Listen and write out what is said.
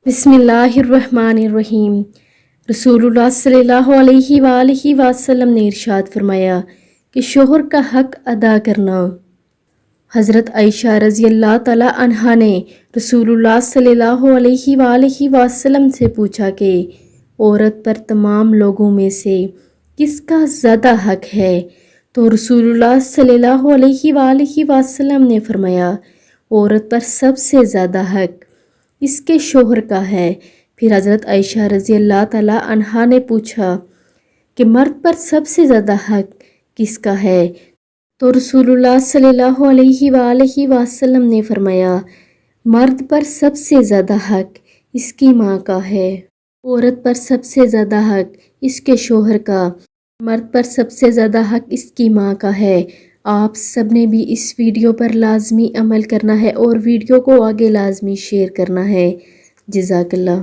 बिस्मिल्लाहिर्रहमानिर्रहीम। रसूलुल्लाह सल्लल्लाहु अलैहि वालैहि वसल्लम ने इरशाद फरमाया कि शोहर का हक अदा करना। हज़रत आयशा रज़ी अल्लाह तआला अन्हा ने रसूलुल्लाह सल्लल्लाहु अलैहि वालैहि वसल्लम से पूछा कि औरत पर तमाम लोगों में से किसका ज़्यादा हक है, तो रसूलुल्लाह सल्लल्लाहु अलैहि वालैहि वसल्लम ने फरमाया औरत पर सबसे ज़्यादा हक इसके शोहर का है। फिर हज़रत आयशा रज़ी अल्लाह तआला अन्हा ने पूछा कि मर्द पर सबसे ज़्यादा हक किसका है, तो रसूलुल्लाह सल्लल्लाहु अलैहि वसल्लम ने फरमाया मर्द पर सबसे ज़्यादा हक इसकी माँ का है। औरत पर सबसे ज़्यादा हक इसके शोहर का, मर्द पर सबसे ज़्यादा हक इसकी माँ का है। आप सब ने भी इस वीडियो पर लाजमी अमल करना है और वीडियो को आगे लाजमी शेयर करना है। जज़ाकल्लाह।